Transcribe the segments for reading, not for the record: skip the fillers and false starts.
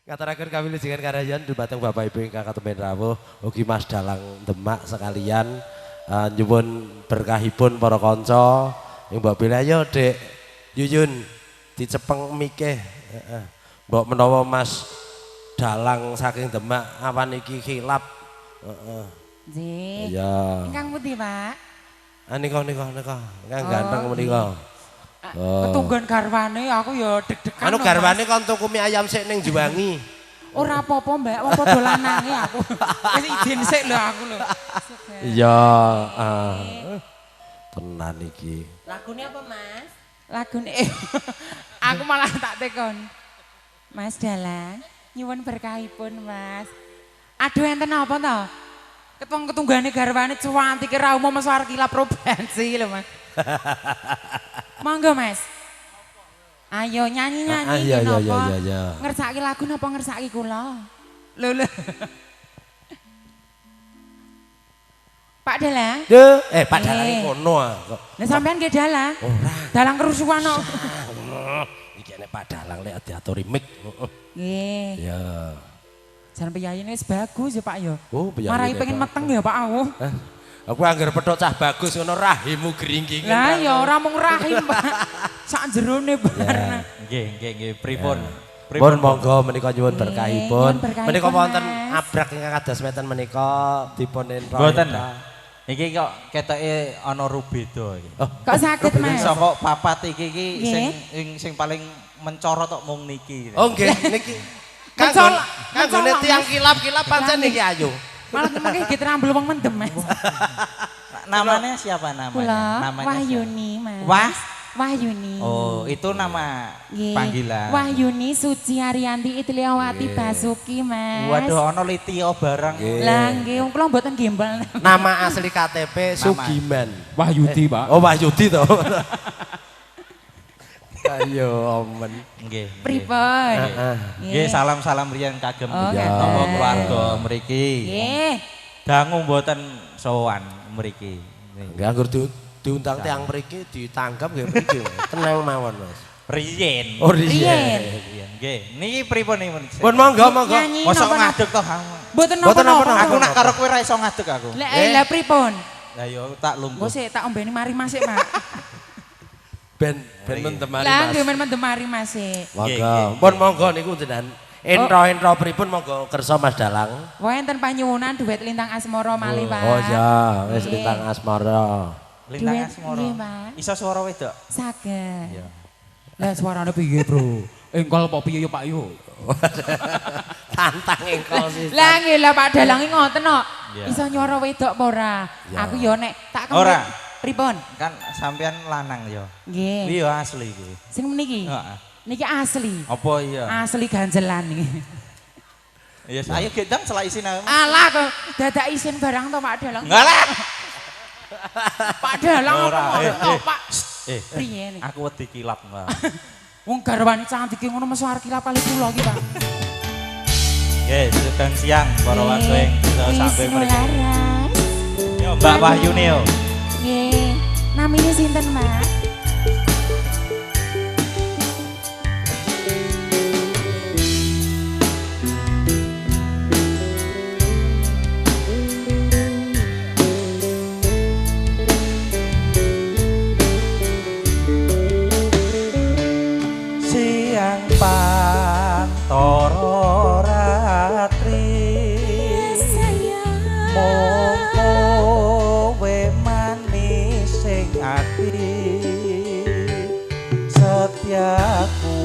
Ngaturaken kami lujengan karayan dumateng Bapak Ibu ingkang katemben rawuh ugi Mas Dalang Demak sekalian nyuwun berkahipun para kanca ing mbok bela yo Dek Yuyun dicepeng mike mbok menawa Mas Dalang saking Demak awan iki khilaf heeh nggih iya ingkang pundi Pak nika ingkang ganteng menika ketunggan garwane aku ya deg-degan. Anu garwane kon tuku mie ayam sik ning Juwangi. Ora apa-apa, Mbak. Wong padha lanange aku. Wis izin sik lho aku lho. Iya, tenan iki. Lagune apa, Mas? Lagune aku malah tak tekon. Mas Dalang, nyuwun berkahipun, Mas. Aduh enten apa to? Ketunggane garwane cuwantike ra umum suar kilap probansi lho, Mas. Monggo Mas. Ayo nyanyi-nyanyi napa? Ngersaki lagu napa ngersaki kula? Lho. Pak Dalang? Pak Dalang kono kok. Lah sampean nggih Dalang? Ora. Dalang kerusuhan kok. Iki nek Pak Dalang lek diaturi mic. Nggih. Ya. Jan piyayine wis bagus ya Pak ya. Oh, piyayine. Marai pengen meteng ya Pak aku. Aku anggar petok cah bagus ngono rahimu gringgingan. Lah ya ora mung rahim, Pak. Sak jerone bareng. Nggih, pripun? Pun monggo menika nyuwun berkahipun. Menika wonten abrak ingkang kados meten menika dipun entra. Mboten. Iki kok ketoke ana rubeda iki. Kok saged, Mas? Saka papat iki sing paling mencorot kok mung niki. Oh nggih, niki. Kanggone tiyang kilap-kilap pancen niki ayu. Malah mengke iki trambel wong mendem, Mas. Namanya siapa namanya? Kula Namanya Wahyuni, Mas. Wahyuni. Oh, itu nama panggilan. Wahyuni Suci Ariyanti Itliawati Basuki, Mas. Waduh, ana Litio barang. Lah nggih, wong kula mboten gembel. Nama asli KTP Sugiman. Wahyudi, Pak. Oh, Wahyudi to. Ayo, omen. Nggih. Pripun? Nggih, salam-salam riyen kagem Tapa keluarga mriki. Nggih. Dangu mboten sowan mriki. Nggih, anggur diundang tiang mriki ditanggap nggih mriki. Tenang mawon, Mas. Riyen. Oh, riyen. Nggih. Niki pripun niku? Pun monggo. Mosok ngadeg to. Mboten napa-napa. Aku nak karo kowe ra iso ngadeg aku. Lah pripun? Lah yo tak lumpuh. Engko sik tak ombeni mari Mas sik, Pak. Ben mentemari Lah Mas. nggih men mendemari Mas sik. Monggo. Pun monggo niku jenengan entro pripun monggo kersa Mas Dalang. Wonten panyuwunan duet Lintang Asmara malih, Pak. Oh ya, wis Lintang Asmara. Lintang Asmara. Nggih, Pak. Iso swara wedok? Saged. Lah suarane piye, Bro? Engkol apa piye yo Pak yo? Tantang engkol sih. Lah nggih lah Pak Dalang iki ngoten kok. Iso nyuara wedok apa ora? Aku yo nek tak Ora. Pripun? Kan sampean lanang yo. Nggih. Kuwi yo asli iki. Sing meniki? Heeh. Niki asli. Apa iya? Asli ganjelan iki. Yes, ayo gedang selak isin aku. Alah kok dadak isin barang to Pak Dalang. Ngalah. Pak Dalang Ora, apa Pak? Priye nih? Aku wedi kilap, Mbak. Wong garwane cantik ngono mesuk arep kilap kali kula iki, Pak. Nggih, sedang siang para warga yang bisa sampai mriki. Yo Mbak Wahyuni yo. Nggih. Namine sinten, Mas? Siang pantoro ratri mongko we manis sing ati setiaku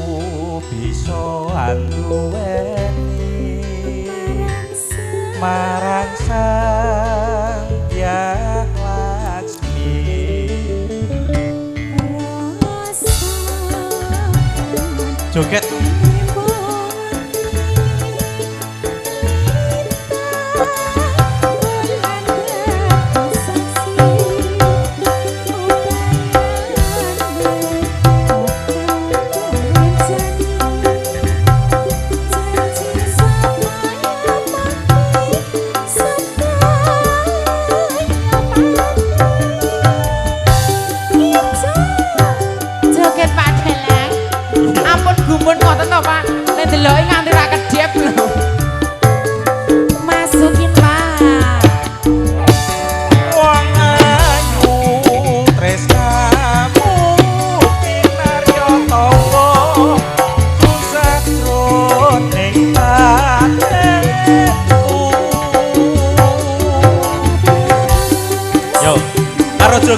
bisa anduweni marang sang Hyang Laksmi. Joget. Sampai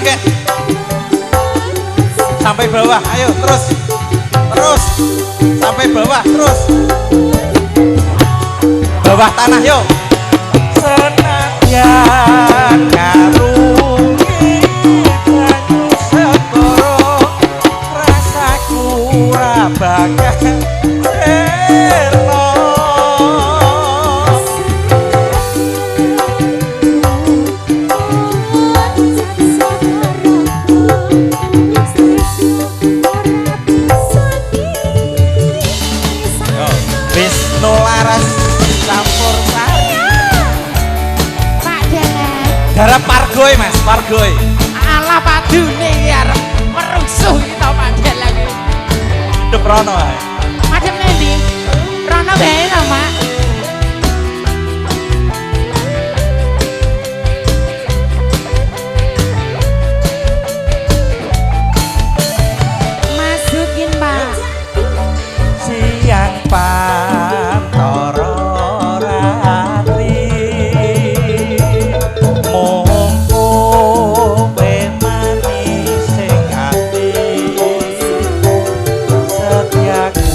kek. Sampai bawah, ayo terus. Terus. Sampai bawah, terus. Bawah tanah yuk. Senadyan karungi banyu segoro rasaku ora bakal sirna. Wisnu Laras campur sari. Pak Dalan. Garap pargoy Mas, pargoy. Alah padune iki arep merusuh iki to Pak Dalan iki. Hidup rono ae. Madem nendi? Rono bae to, Mak. Masukin, Pak. Siang pantoro ratri mumpung kowe manis sing ati setiaku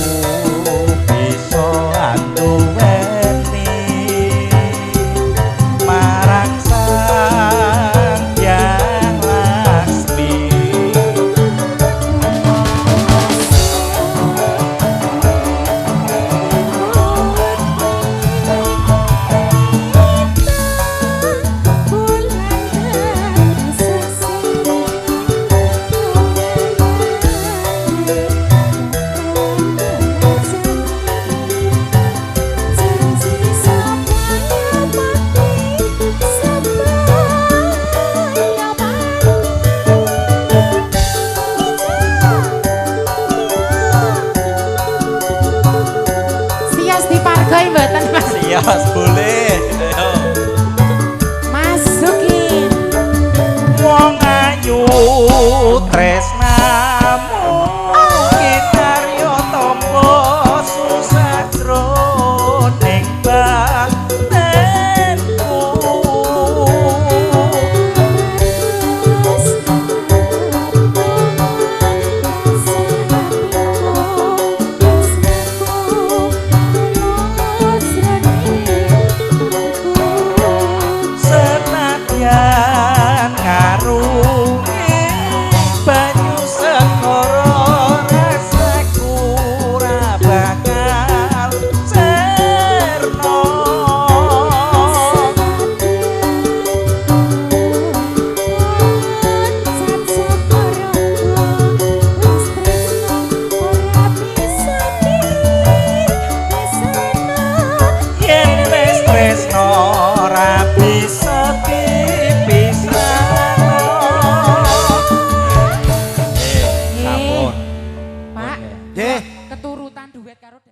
bisa anduweni marang sang Hyang Laksmi. Sias dipargoi mboten, Mas? Sias boleh.